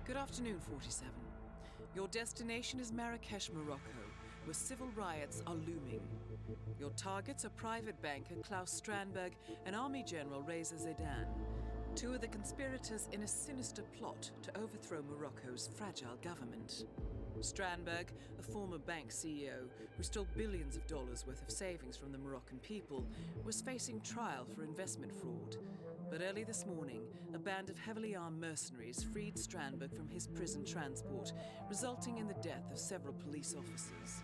Good afternoon, 47. Your destination is Marrakesh, Morocco, where civil riots are looming. Your targets are private banker Klaus Strandberg and Army General Reza Zaidan, two of the conspirators in a sinister plot to overthrow Morocco's fragile government. Strandberg, a former bank CEO who stole billions of dollars worth of savings from the Moroccan people, was facing trial for investment fraud. But early this morning, a band of heavily armed mercenaries freed Strandberg from his prison transport, resulting in the death of several police officers.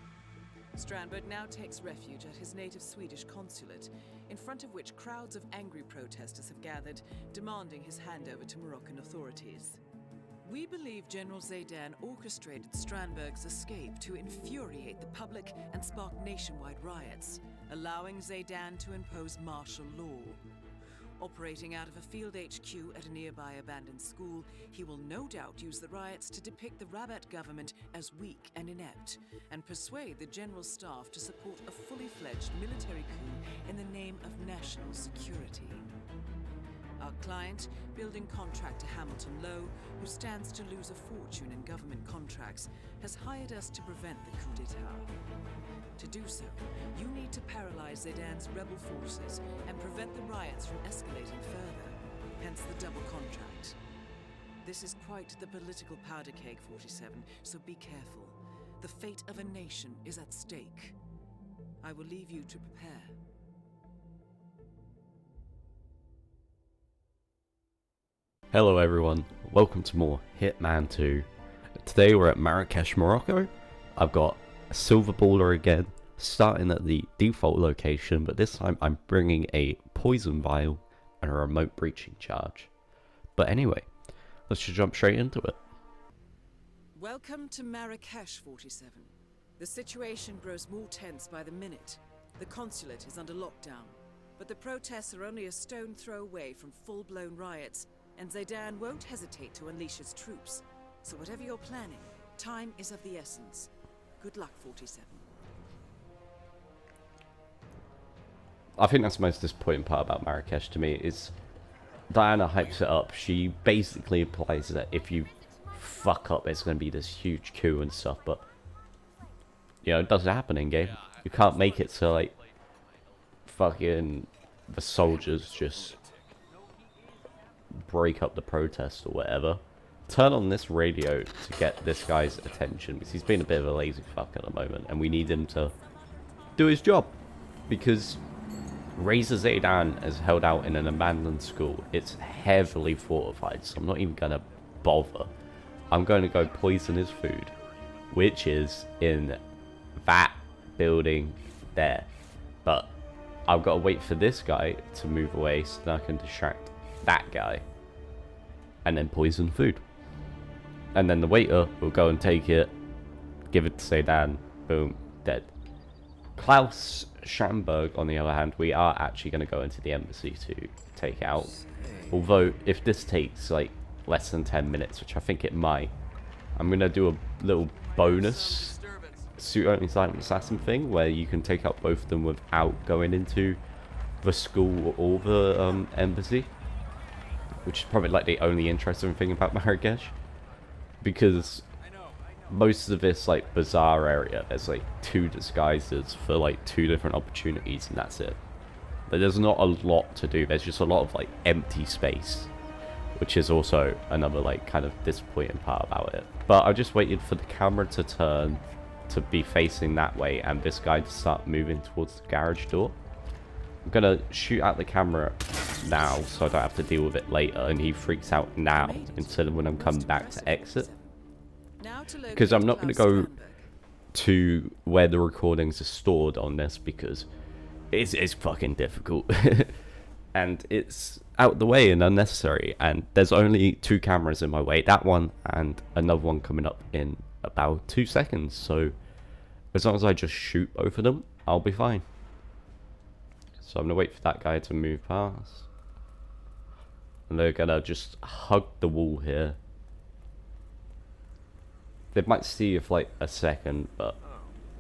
Strandberg now takes refuge at his native Swedish consulate, in front of which crowds of angry protesters have gathered, demanding his handover to Moroccan authorities. We believe General Zaidan orchestrated Strandberg's escape to infuriate the public and spark nationwide riots, allowing Zaidan to impose martial law. Operating out of a field HQ at a nearby abandoned school, he will no doubt use the riots to depict the Rabat government as weak and inept, and persuade the general staff to support a fully fledged military coup in the name of national security. Our client, building contractor Hamilton Lowe, who stands to lose a fortune in government contracts, has hired us to prevent the coup d'etat. To do so, you need to paralyze Zaidan's rebel forces and prevent the riots from escalating further, hence the double contract. This is quite the political powder keg, 47, so be careful. The fate of a nation is at stake. I will leave you to prepare. Hello everyone, welcome to more Hitman 2. Today we're at Marrakesh, Morocco. I've got a silver baller again, starting at the default location, but this time I'm bringing a poison vial and a remote breaching charge. But anyway, let's just jump straight into it. Welcome to Marrakesh, 47. The situation grows more tense by the minute. The consulate is under lockdown, but the protests are only a stone throw away from full-blown riots, and Zaidan won't hesitate to unleash his troops. So whatever you're planning, time is of the essence. Good luck, 47. I think that's the most disappointing part about Marrakesh to me, is Diana hypes it up. She basically implies that if you fuck up, it's going to be this huge coup and stuff, but, you know, it doesn't happen in game. You can't make it so, like, fucking the soldiers just break up the protest or whatever. Turn on this radio to get this guy's attention, because he's been a bit of a lazy fuck at the moment, and we need him to do his job, because Reza Zaidan is held out in an abandoned school. It's heavily fortified, so I'm not even gonna bother. I'm going to go poison his food, which is in that building there, but I've got to wait for this guy to move away so that I can distract that guy and then poison food, and then the waiter will go and take it, give it to Zaidan, boom, dead. Klaus Strandberg, on the other hand, we are actually going to go into the embassy to take out, although if this takes like less than 10 minutes, which I think it might, I'm going to do a little bonus Suit Only silent assassin thing where you can take out both of them without going into the school or the embassy, which is probably like the only interesting thing about Marrakesh, because most of this like bazaar area, there's like 2 disguises for like 2 different opportunities, and that's it. But there's not a lot to do. There's just a lot of like empty space, which is also another like kind of disappointing part about it. But I just waited for the camera to turn to be facing that way and this guy to start moving towards the garage door. I'm gonna shoot out the camera now so I don't have to deal with it later and he freaks out now instead of when I'm coming back to exit, because I'm not going to go to where the recordings are stored on this because it's fucking difficult and it's out the way and unnecessary, and there's only 2 cameras in my way, that one and another one coming up in about 2 seconds, so as long as I just shoot both of them, I'll be fine. So I'm going to wait for that guy to move past. And they're going to just hug the wall here. They might see you for like a second, but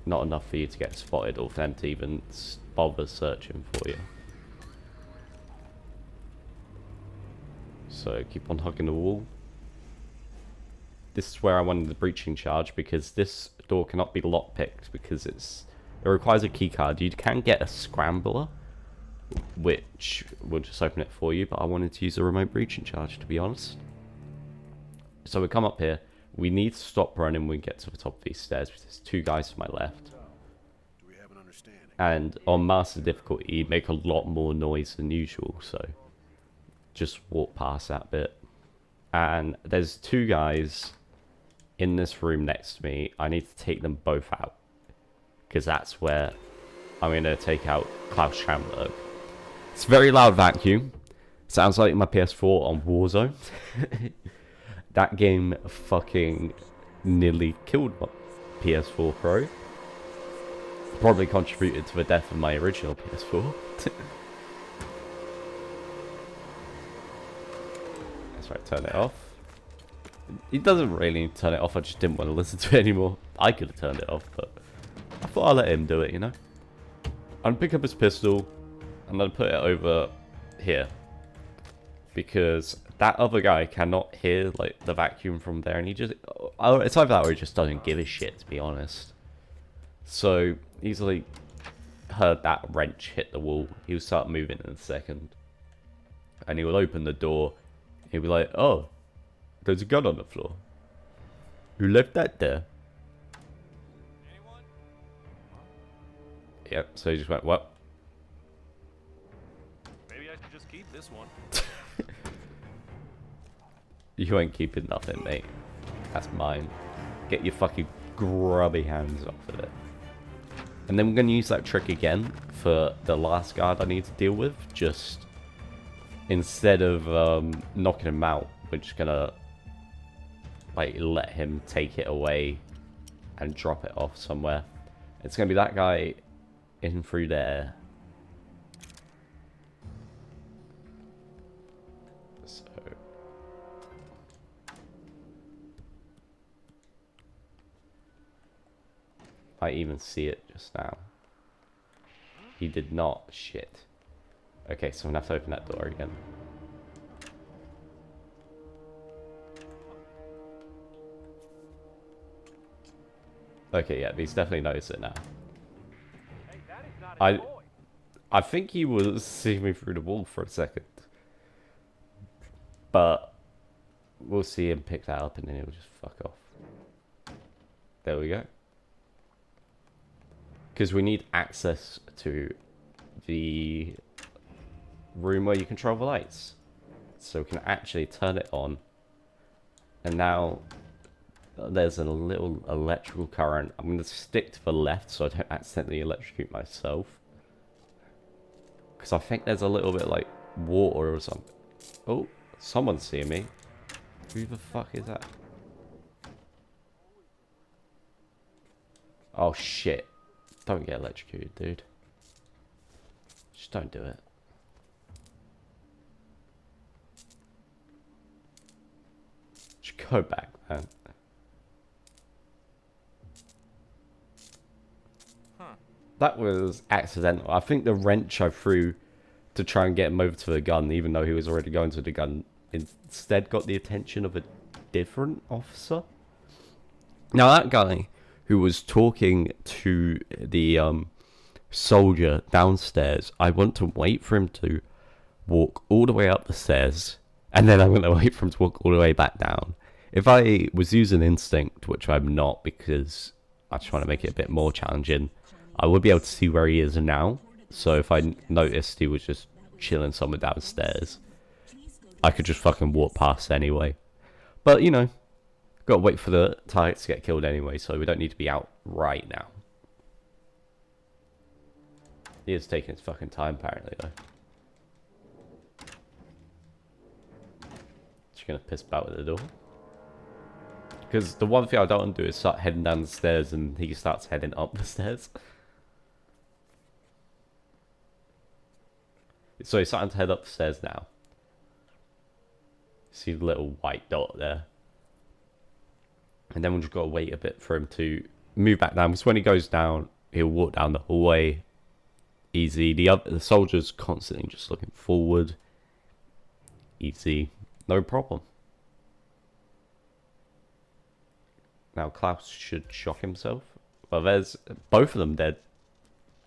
not enough for you to get spotted or for them to even bother searching for you. So keep on hugging the wall. this is where I wanted the breaching charge, because this door cannot be lockpicked because it requires a key card. You can get a scrambler, which will just open it for you, but I wanted to use a remote breaching charge, to be honest. So we come up here. We need to stop running when we get to the top of these stairs, because there's two guys to my left. Do we have an understanding? And on master difficulty, you make a lot more noise than usual, so just walk past that bit. And there's two guys in this room next to me. I need to take them both out, because that's where I'm going to take out Klaus Schamberg. It's a very loud vacuum. Sounds like my PS4 on Warzone. That game fucking nearly killed my PS4 Pro. Probably contributed to the death of my original PS4. That's right, turn it off. It doesn't really need to turn it off, I just didn't want to listen to it anymore. I could have turned it off, but I thought I'd let him do it, you know? I'm gonna pick up his pistol, and then put it over here. Because that other guy cannot hear like the vacuum from there, and he just... It's either that or he just doesn't give a shit, to be honest. So, he's like heard that wrench hit the wall. He'll start moving in a second. And he will open the door. He'll be like, oh, there's a gun on the floor. Who left that there? Anyone? Yep, so he just went, what? Maybe I should just keep this one. You ain't keeping nothing, mate. That's mine. Get your fucking grubby hands off of it. And then we're going to use that trick again for the last guard I need to deal with. Just instead of knocking him out, we're just going to like let him take it away and drop it off somewhere. It's going to be that guy in through there. So I even see it just now. He did not. Shit. Okay, so I'm gonna have to open that door again. Okay, yeah, he's definitely noticed it now. Hey, that is not a toy. I think he was seeing me through the wall for a second. But we'll see him pick that up and then he'll just fuck off. There we go. Because we need access to the room where you control the lights. So we can actually turn it on. And now there's a little electrical current. I'm going to stick to the left so I don't accidentally electrocute myself. Because I think there's a little bit like water or something. Oh, someone's seeing me. Who the fuck is that? Oh shit. Don't get electrocuted, dude. Just don't do it. Just go back, man. That was accidental. I think the wrench I threw to try and get him over to the gun, even though he was already going to the gun, instead got the attention of a different officer. Now that guy who was talking to the soldier downstairs, I want to wait for him to walk all the way up the stairs, and then I'm going to wait for him to walk all the way back down. If I was using instinct, which I'm not because I just want to make it a bit more challenging, I would be able to see where he is now. So if I noticed he was just chilling somewhere downstairs, I could just fucking walk past anyway. But, you know, got to wait for the target to get killed anyway, so we don't need to be out right now. He is taking his fucking time, apparently, though. Just gonna piss about with the door. Because the one thing I don't want to do is start heading down the stairs and he starts heading up the stairs. So he's starting to head up the stairs now. See the little white dot there. And then we've just got to wait a bit for him to move back down. Because when he goes down, he'll walk down the hallway. Easy. The soldier's constantly just looking forward. Easy. No problem. Now Klaus should shock himself. Well, there's both of them dead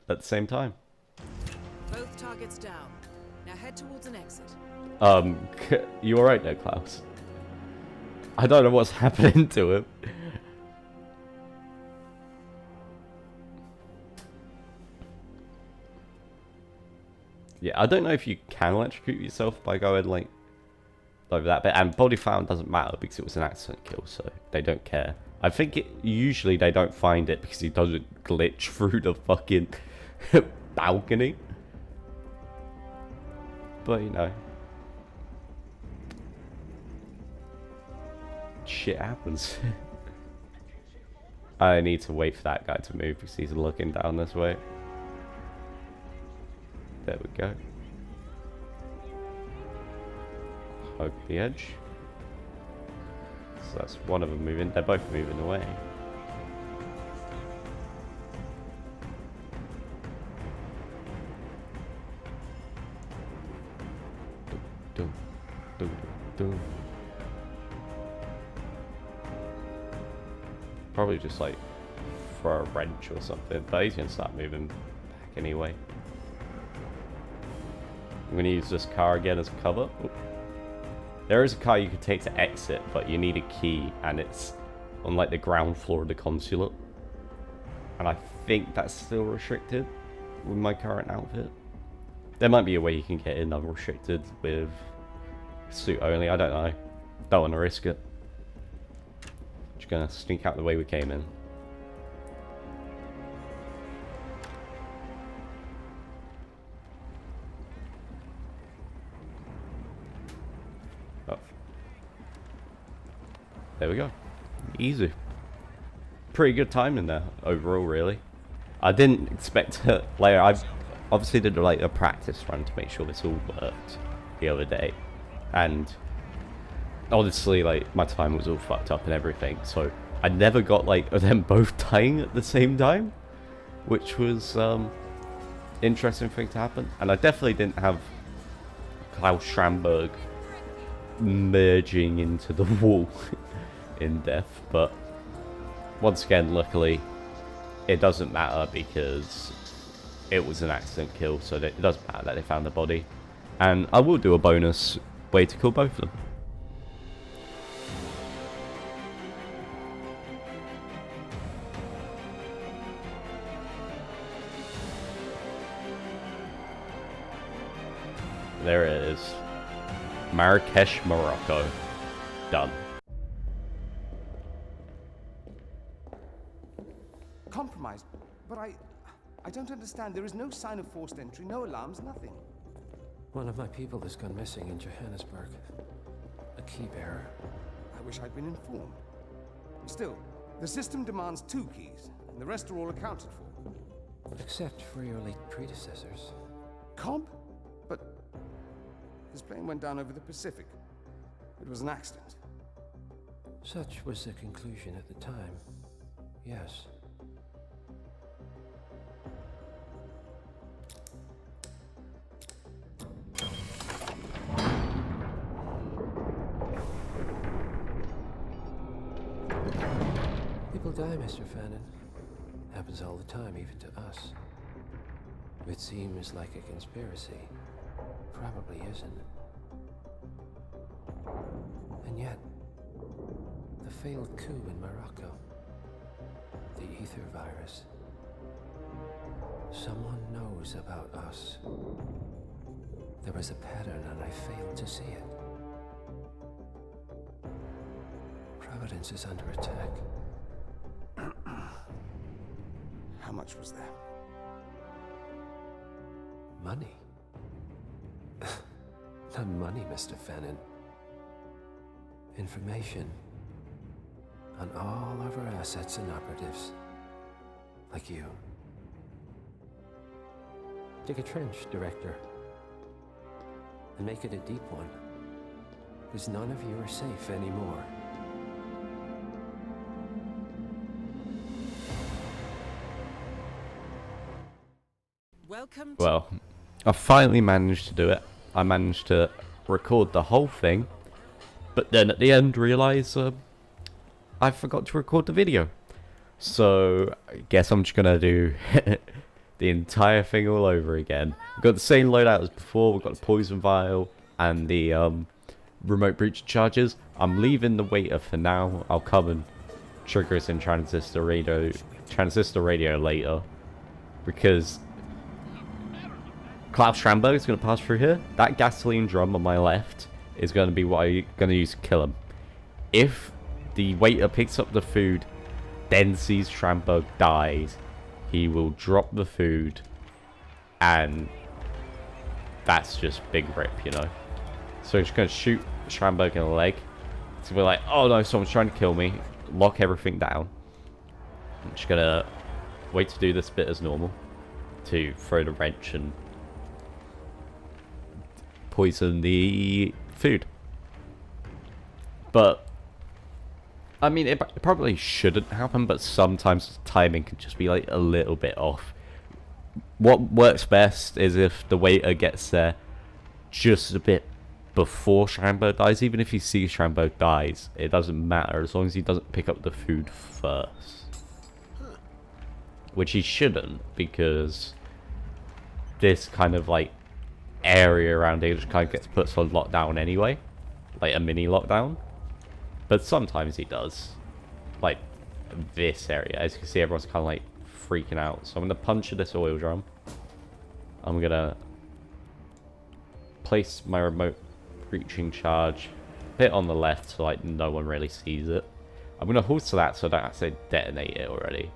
at the same time. Both targets down. Now head towards an exit. You alright there, Klaus? I don't know what's happening to him. Yeah, I don't know if you can electrocute yourself by going like over that bit, and body found doesn't matter because it was an accident kill, so they don't care. I think usually they don't find it because he doesn't glitch through the fucking balcony. But you know, shit happens. I need to wait for that guy to move because he's looking down this way. There we go. Hug the edge. So that's one of them moving. They're both moving away. Dum, dum, dum, dum. Probably just like throw a wrench or something, but he's gonna start moving back anyway. I'm going to use this car again as cover. Oop. There is a car you could take to exit, but you need a key, and it's on like the ground floor of the consulate. And I think that's still restricted with my current outfit. There might be a way you can get in unrestricted with suit only. I don't know. Don't want to risk it. Just going to sneak out the way we came in. There we go. Easy. Pretty good timing there overall, really. I didn't expect to. Like, I obviously did like a practice run to make sure this all worked the other day, and honestly, like my time was all fucked up and everything. So I never got like them both dying at the same time, which was interesting thing to happen. And I definitely didn't have Klaus Schramberg merging into the wall in death, but once again, luckily it doesn't matter because it was an accident kill, so that it doesn't matter that they found the body. And I will do a bonus way to kill both of them. There it is. Marrakesh, Morocco. Done. Compromised, but I don't understand. There is no sign of forced entry, no alarms, nothing. One of my people has gone missing in Johannesburg. A key bearer. I wish I'd been informed. Still, the system demands 2 keys, and the rest are all accounted for. Except for your late predecessors. Comp? But his plane went down over the Pacific. It was an accident. Such was the conclusion at the time. Yes. People die, Mr. Fannin. Happens all the time, even to us. It seems like a conspiracy. Probably isn't. And yet, the failed coup in Morocco, the ether virus. Someone knows about us. There was a pattern and I failed to see it. Providence is under attack. How much was there? Money? Not money, Mr. Fannin. Information on all of our assets and operatives. Like you. Dig a trench, Director. And make it a deep one. Because none of you are safe anymore. Welcome to Well, I finally managed to do it. I managed to record the whole thing, but then at the end realise I forgot to record the video. So, I guess I'm just gonna do the entire thing all over again. We've got the same loadout as before. We've got the poison vial and the remote breach charges. I'm leaving the waiter for now. I'll come and trigger us in transistor radio later, because Klaus Schramberg is going to pass through here. That gasoline drum on my left is going to be what I'm going to use to kill him. If the waiter picks up the food, then sees Schramberg dies, he will drop the food, and that's just big rip, you know. So I'm just going to shoot Schramberg in the leg. So we're like, oh no, someone's trying to kill me. Lock everything down. I'm just going to wait to do this bit as normal, to throw the wrench and poison the food. But I mean, it probably shouldn't happen, but sometimes timing can just be like a little bit off. What works best is if the waiter gets there just a bit before Schramberg dies. Even if he sees Schramberg dies, it doesn't matter as long as he doesn't pick up the food first. Which he shouldn't, because this kind of like area around here just kind of gets put on lockdown anyway. Like a mini lockdown. But sometimes he does. Like this area. As you can see, everyone's kind of like freaking out. So I'm going to puncture this oil drum. I'm going to place my remote breaching charge a bit on the left so like no one really sees it. I'm going to hold to that so I don't actually detonate it already.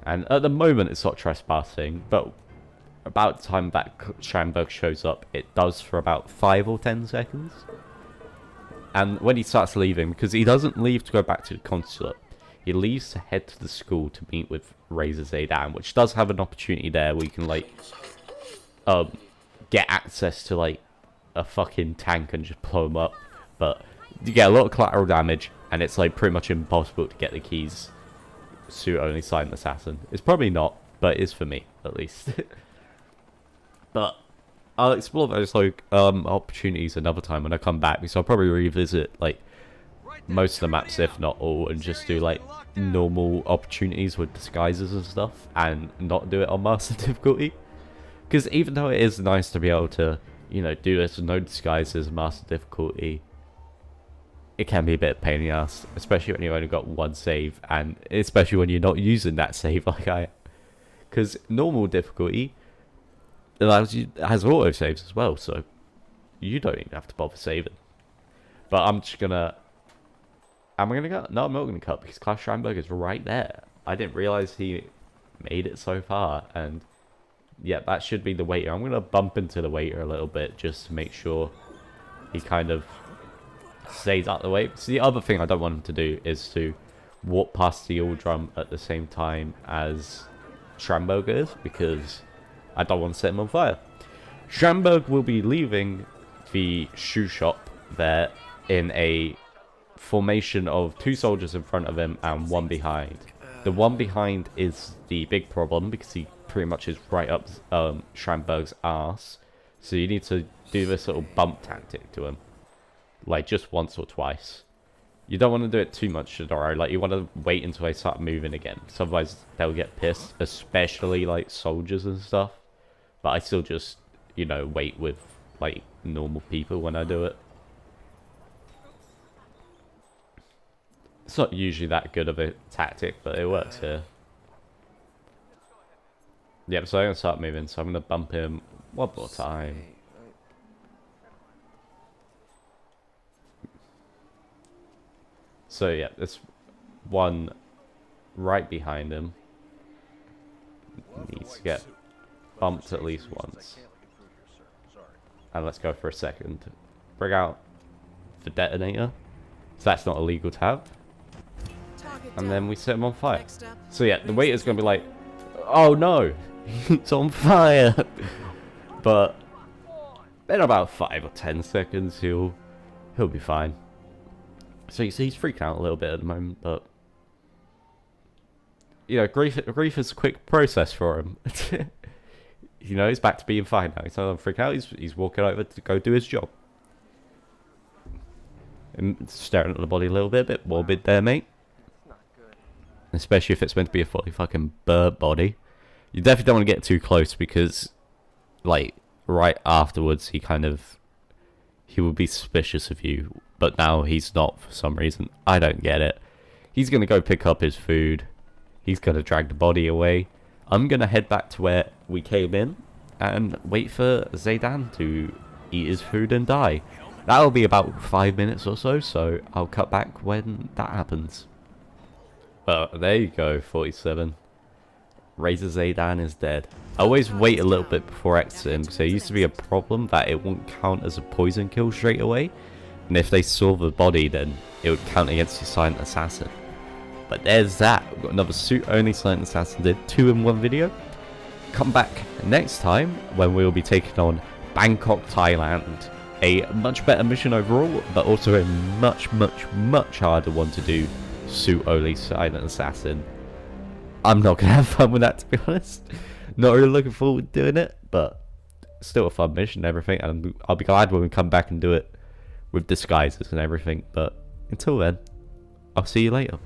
And at the moment it's not trespassing, but about the time that Schramberg shows up, it does for about 5 or 10 seconds. And when he starts leaving, because he doesn't leave to go back to the consulate, he leaves to head to the school to meet with Razor Zaydan, which does have an opportunity there where you can like get access to like a fucking tank and just blow him up. But you get a lot of collateral damage, and it's like pretty much impossible to get the keys. Suit Only Silent Assassin. It's probably not, but it is for me at least. But I'll explore those like opportunities another time when I come back, because I'll probably revisit like most of the maps, if not all, and just do like normal opportunities with disguises and stuff, and not do it on master difficulty. Because even though it is nice to be able to, you know, do this with no disguises, master difficulty, it can be a bit of a pain in the ass, especially when you've only got one save, and especially when you're not using that save like I am. Because normal difficulty allows you, has auto saves as well, so you don't even have to bother saving. But I'm just gonna, am I gonna cut? No, I'm not gonna cut, because Klaus Schramberg is right there. I didn't realize he made it so far, and yeah, that should be the waiter. I'm gonna bump into the waiter a little bit just to make sure he kind of stays out of the way. So the other thing I don't want him to do is to walk past the oil drum at the same time as Schramberg is, because I don't want to set him on fire. Schramberg will be leaving the shoe shop there in a formation of 2 soldiers in front of him and 1 behind. The 1 behind is the big problem, because he pretty much is right up Schramberg's ass. So you need to do this little bump tactic to him, like just once or twice. You don't want to do it too much, Shadoro. Like, you want to wait until they start moving again, because otherwise they'll get pissed, especially like soldiers and stuff. But I still just, you know, wait with like normal people when I do it. It's not usually that good of a tactic, but it works here. Yep, so I'm going to start moving, so I'm going to bump him one more time. So yeah, there's one right behind him. Needs to get bumped at least once. And let's go for a second. Bring out the detonator. So that's not illegal to have. And then we set him on fire. So yeah, the waiter's going to be like, oh no, it's on fire. But in about 5 or 10 seconds, he'll be fine. So you see, he's freaking out a little bit at the moment, but you know, grief is a quick process for him. You know, he's back to being fine now. He's not freaking out. He's walking over to go do his job. And staring at the body a little bit morbid there, mate. especially if it's meant to be a fully fucking bird body. You definitely don't want to get too close because, like, right afterwards he will be suspicious of you, but now he's not for some reason. I don't get it. He's gonna go pick up his food. He's gonna drag the body away. I'm gonna head back to where we came in and wait for Zaydan to eat his food and die. That'll be about 5 minutes or so, so I'll cut back when that happens. Well, there you go, 47. Razor Zaydan is dead. I always wait a little bit before exiting because there used to be a problem that it wouldn't count as a poison kill straight away. And if they saw the body, then it would count against your silent assassin. But there's that. We've got another Suit Only silent assassin did 2 in 1 video. Come back next time when we'll be taking on Bangkok, Thailand. A much better mission overall, but also a much harder one to do. Suit Only silent assassin. I'm not gonna have fun with that, to be honest. Not really looking forward to doing it, but still a fun mission and everything. And I'll be glad when we come back and do it with disguises and everything. But until then, I'll see you later.